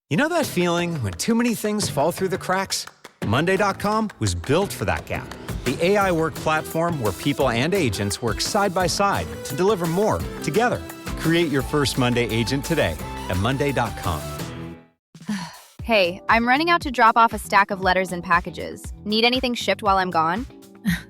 You know that feeling when too many things fall through the cracks? Monday.com was built for that gap. The AI work platform where people and agents work side by side to deliver more together. Create your first Monday agent today at Monday.com. Hey, I'm running out to drop off a stack of letters and packages. Need anything shipped while I'm gone?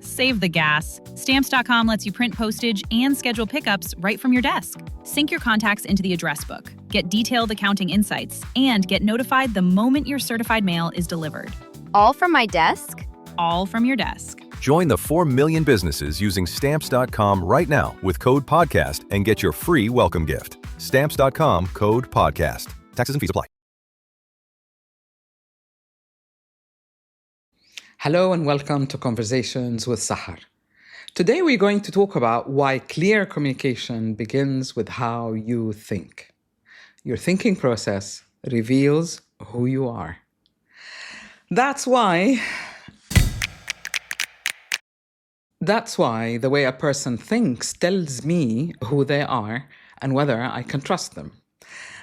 Save the gas. Stamps.com lets you print postage and schedule pickups right from your desk. Sync your contacts into the address book, get detailed accounting insights, and get notified the moment your certified mail is delivered. All from my desk? All from your desk. Join the 4 million businesses using Stamps.com right now with code PODCAST and get your free welcome gift. Stamps.com, code PODCAST. Taxes and fees apply. Hello and welcome to Conversations with Sahar. Today we're going to talk about why clear communication begins with how you think. Your thinking process reveals who you are. That's why the way a person thinks tells me who they are and whether I can trust them.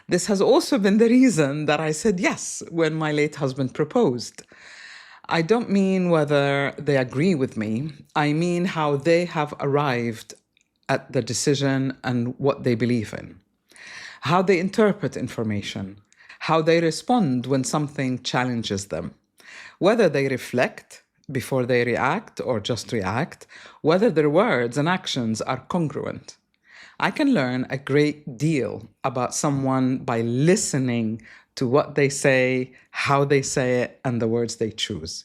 This has also been the reason that I said yes when my late husband proposed. I don't mean whether they agree with me. I mean how they have arrived at the decision and what they believe in, how they interpret information, how they respond when something challenges them, whether they reflect before they react or just react, whether their words and actions are congruent. I can learn a great deal about someone by listening to what they say, how they say it, and the words they choose.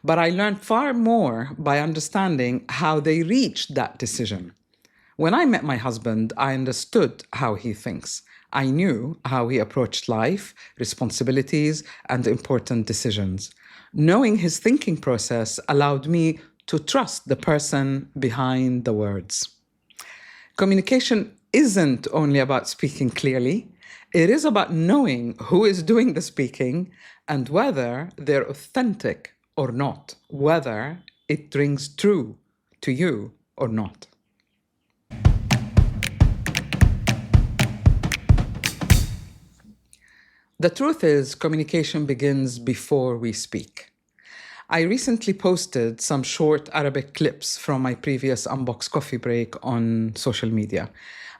But I learned far more by understanding how they reached that decision. When I met my husband, I understood how he thinks. I knew how he approached life, responsibilities, and important decisions. Knowing his thinking process allowed me to trust the person behind the words. Communication isn't only about speaking clearly. It is about knowing who is doing the speaking and whether they're authentic or not, whether it rings true to you or not. The truth is, communication begins before we speak. I recently posted some short Arabic clips from my previous Unbox coffee break on social media.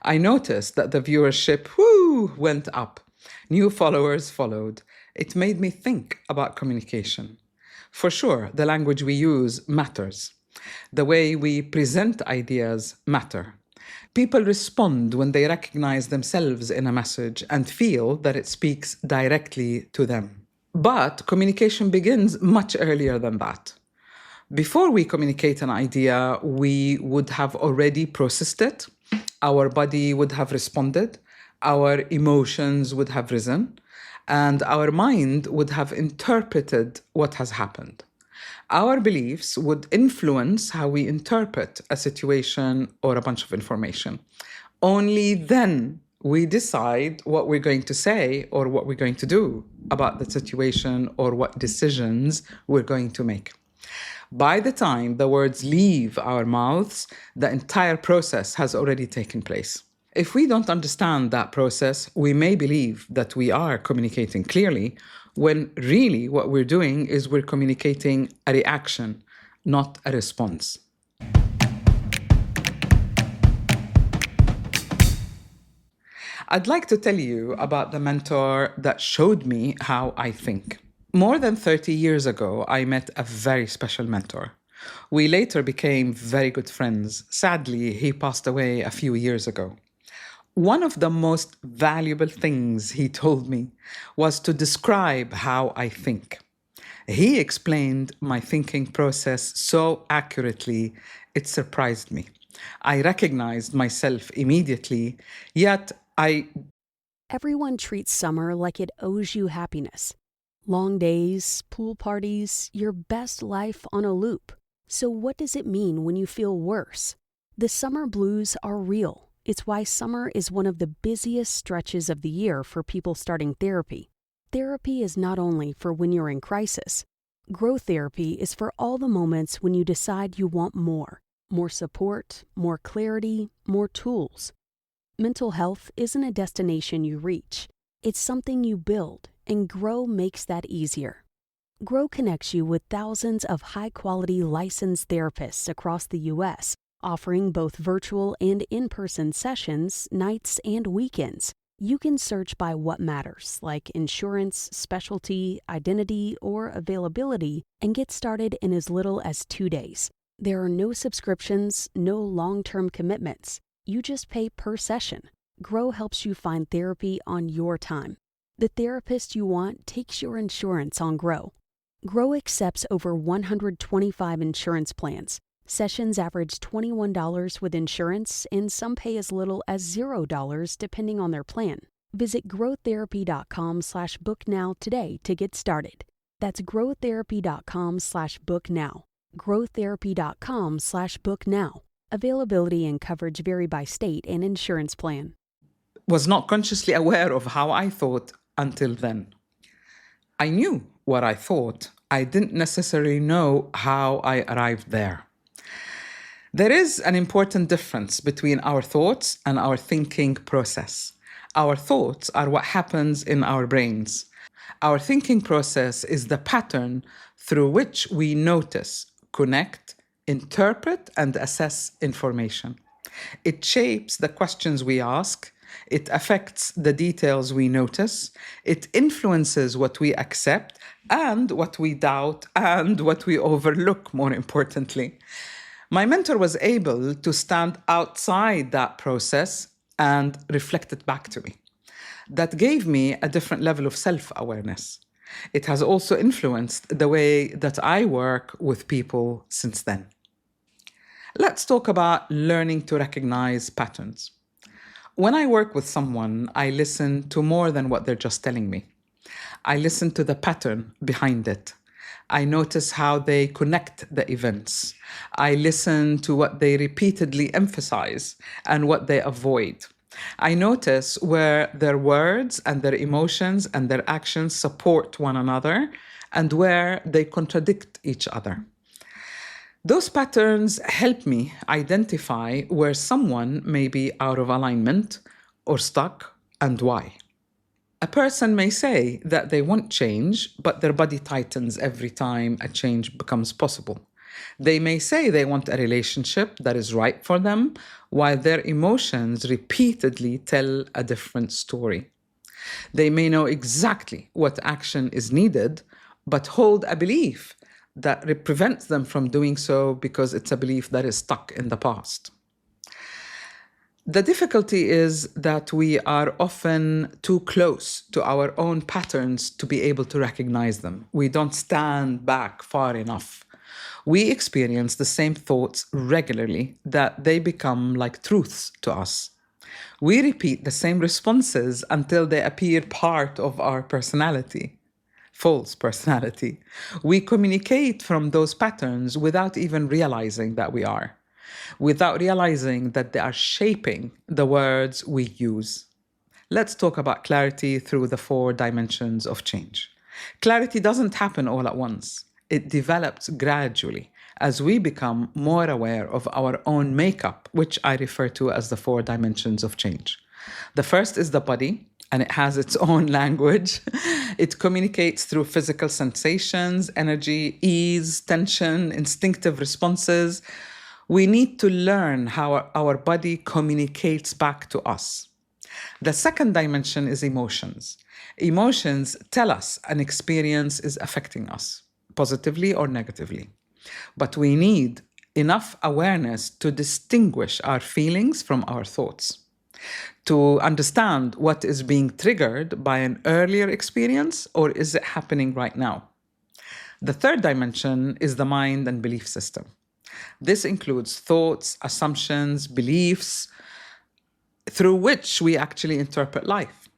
I noticed that the viewership went up. New followers followed. It made me think about communication. For sure, the language we use matters. The way we present ideas matter. People respond when they recognize themselves in a message and feel that it speaks directly to them. But communication begins much earlier than that. Before we communicate an idea, we would have already processed it. Our body would have responded, our emotions would have risen, and our mind would have interpreted what has happened. Our beliefs would influence how we interpret a situation or a bunch of information. Only then we decide what we're going to say or what we're going to do about the situation or what decisions we're going to make. By the time the words leave our mouths, the entire process has already taken place. If we don't understand that process, we may believe that we are communicating clearly, when really what we're doing is we're communicating a reaction, not a response. I'd like to tell you about the mentor that showed me how I think. More than 30 years ago, I met a very special mentor. We later became very good friends. Sadly, he passed away a few years ago. One of the most valuable things he told me was to describe how I think. He explained my thinking process so accurately, it surprised me. I recognized myself immediately, yet Everyone treats summer like it owes you happiness. Long days, pool parties, your best life on a loop. So what does it mean when you feel worse? The summer blues are real. It's why summer is one of the busiest stretches of the year for people starting therapy. Therapy is not only for when you're in crisis. Growth therapy is for all the moments when you decide you want more support, more clarity, more tools. Mental health isn't a destination you reach. It's something you build, and Grow makes that easier. Grow connects you with thousands of high-quality licensed therapists across the U.S., offering both virtual and in-person sessions, nights and weekends. You can search by what matters, like insurance, specialty, identity, or availability, and get started in as little as 2 days. There are no subscriptions, no long-term commitments. You just pay per session. Grow helps you find therapy on your time. The therapist you want takes your insurance on Grow. Grow accepts over 125 insurance plans. Sessions average $21 with insurance, and some pay as little as $0 depending on their plan. Visit growtherapy.com/booknow today to get started. That's growtherapy.com/booknow. growtherapy.com/booknow. Availability and coverage vary by state and insurance plan. Was not consciously aware of how I thought until then. I knew what I thought. I didn't necessarily know how I arrived there. There is an important difference between our thoughts and our thinking process. Our thoughts are what happens in our brains. Our thinking process is the pattern through which we notice, connect, interpret, and assess information. It shapes the questions we ask. It affects the details we notice. It influences what we accept and what we doubt and what we overlook, more importantly. My mentor was able to stand outside that process and reflect it back to me. That gave me a different level of self-awareness. It has also influenced the way that I work with people since then. Let's talk about learning to recognize patterns. When I work with someone, I listen to more than what they're just telling me. I listen to the pattern behind it. I notice how they connect the events. I listen to what they repeatedly emphasize and what they avoid. I notice where their words and their emotions and their actions support one another and where they contradict each other. Those patterns help me identify where someone may be out of alignment or stuck and why. A person may say that they want change, but their body tightens every time a change becomes possible. They may say they want a relationship that is right for them, while their emotions repeatedly tell a different story. They may know exactly what action is needed, but hold a belief that prevents them from doing so because it's a belief that is stuck in the past. The difficulty is that we are often too close to our own patterns to be able to recognize them. We don't stand back far enough. We experience the same thoughts regularly that they become like truths to us. We repeat the same responses until they appear part of our personality. False personality. We communicate from those patterns without even realizing that we are, without realizing that they are shaping the words we use. Let's talk about clarity through the 4 dimensions of change. Clarity doesn't happen all at once. It develops gradually as we become more aware of our own makeup, which I refer to as the 4 dimensions of change. The first is the body, and it has its own language. It communicates through physical sensations, energy, ease, tension, instinctive responses. We need to learn how our body communicates back to us. The second dimension is emotions. Emotions tell us an experience is affecting us, positively or negatively. But we need enough awareness to distinguish our feelings from our thoughts, to understand what is being triggered by an earlier experience or is it happening right now. The third dimension is the mind and belief system. This includes thoughts, assumptions, beliefs through which we actually interpret life.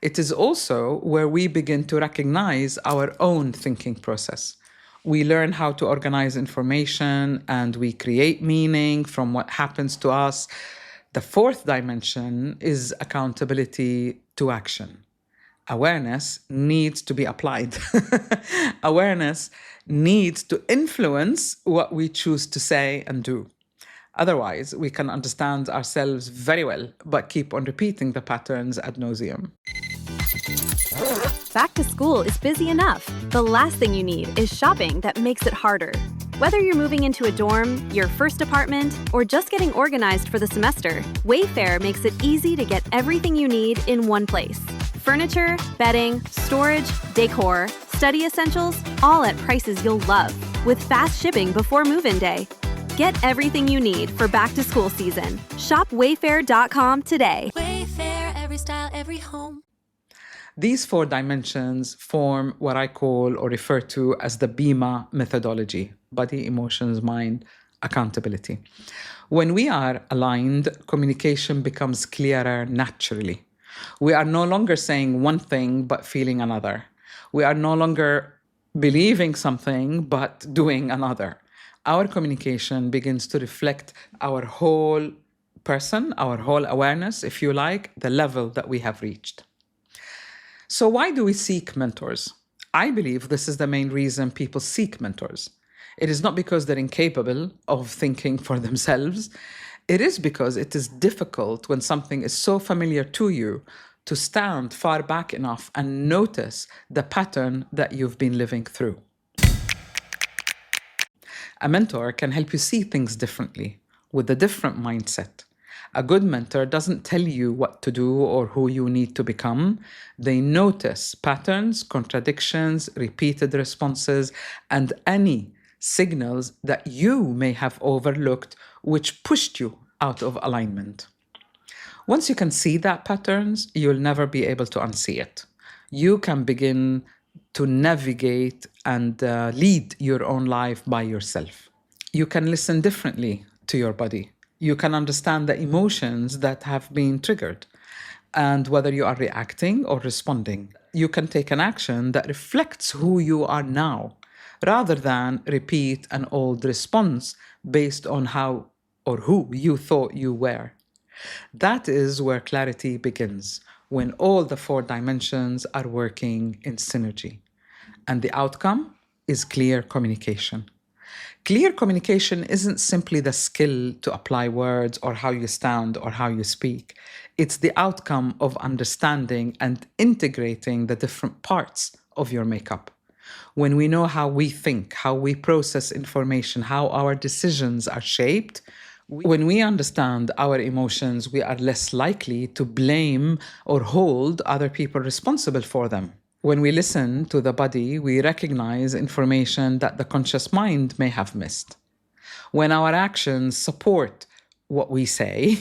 It is also where we begin to recognize our own thinking process. We learn how to organize information and we create meaning from what happens to us. The fourth dimension is accountability to action. Awareness needs to be applied. Awareness needs to influence what we choose to say and do. Otherwise, we can understand ourselves very well, but keep on repeating the patterns ad nauseum. Back to school is busy enough. The last thing you need is shopping that makes it harder. Whether you're moving into a dorm, your first apartment, or just getting organized for the semester, Wayfair makes it easy to get everything you need in one place. Furniture, bedding, storage, decor, study essentials, all at prices you'll love, with fast shipping before move-in day. Get everything you need for back-to-school season. Shop Wayfair.com today. Wayfair, every style, every home. These 4 dimensions form what I call or refer to as the BEMA methodology: body, emotions, mind, accountability. When we are aligned, communication becomes clearer naturally. We are no longer saying one thing but feeling another. We are no longer believing something but doing another. Our communication begins to reflect our whole person, our whole awareness, if you like, the level that we have reached. So why do we seek mentors? I believe this is the main reason people seek mentors. It is not because they're incapable of thinking for themselves. It is because it is difficult when something is so familiar to you to stand far back enough and notice the pattern that you've been living through. A mentor can help you see things differently, with a different mindset. A good mentor doesn't tell you what to do or who you need to become. They notice patterns, contradictions, repeated responses, and any signals that you may have overlooked which pushed you out of alignment. Once you can see that patterns, you'll never be able to unsee it. You can begin to navigate and lead your own life by yourself. You can listen differently to your body. You can understand the emotions that have been triggered and whether you are reacting or responding. You can take an action that reflects who you are now rather than repeat an old response based on how or who you thought you were. That is where clarity begins, when all the 4 dimensions are working in synergy. And the outcome is clear communication. Clear communication isn't simply the skill to apply words or how you sound or how you speak. It's the outcome of understanding and integrating the different parts of your makeup. When we know how we think, how we process information, how our decisions are shaped, when we understand our emotions, we are less likely to blame or hold other people responsible for them. When we listen to the body, we recognize information that the conscious mind may have missed. When our actions support what we say,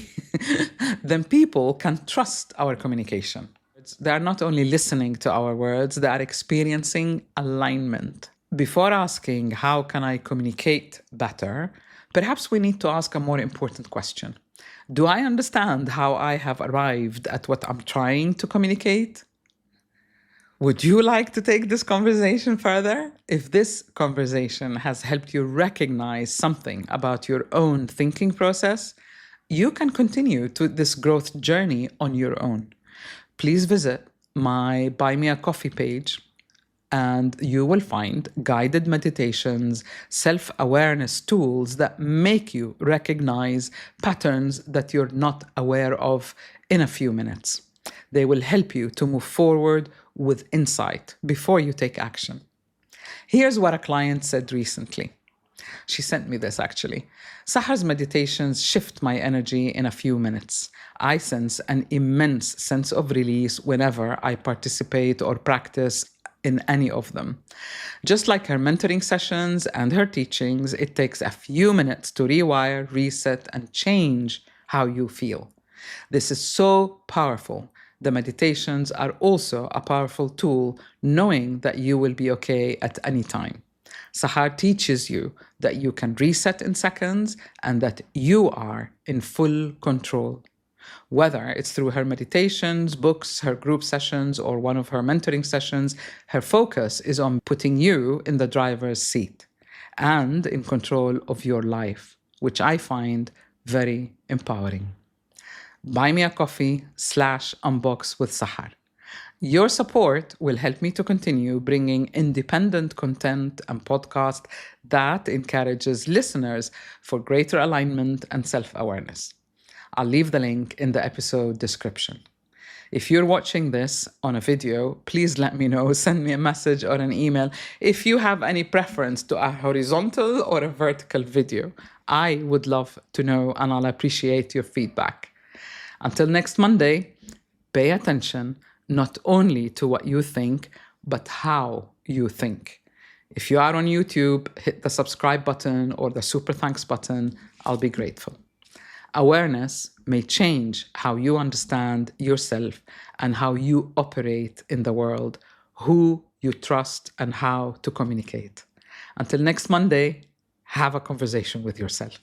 then people can trust our communication. They are not only listening to our words, they are experiencing alignment. Before asking, how can I communicate better, perhaps we need to ask a more important question. Do I understand how I have arrived at what I'm trying to communicate? Would you like to take this conversation further? If this conversation has helped you recognize something about your own thinking process, you can continue to this growth journey on your own. Please visit my Buy Me a Coffee page and you will find guided meditations, self-awareness tools that make you recognize patterns that you're not aware of in a few minutes. They will help you to move forward with insight before you take action. Here's what a client said recently. She sent me this actually. Sahar's meditations shift my energy in a few minutes. I sense an immense sense of release whenever I participate or practice in any of them. Just like her mentoring sessions and her teachings, it takes a few minutes to rewire, reset, and change how you feel. This is so powerful. The meditations are also a powerful tool, knowing that you will be okay at any time. Sahar teaches you that you can reset in seconds and that you are in full control. Whether it's through her meditations, books, her group sessions, or one of her mentoring sessions, her focus is on putting you in the driver's seat and in control of your life, which I find very empowering. Buy me a coffee/Unbox with Sahar. Your support will help me to continue bringing independent content and podcast that encourages listeners for greater alignment and self-awareness. I'll leave the link in the episode description. If you're watching this on a video, please let me know. Send me a message or an email if you have any preference to a horizontal or a vertical video. I would love to know, and I'll appreciate your feedback. Until next Monday, pay attention not only to what you think, but how you think. If you are on YouTube, hit the subscribe button or the super thanks button. I'll be grateful. Awareness may change how you understand yourself and how you operate in the world, who you trust, and how to communicate. Until next Monday, have a conversation with yourself.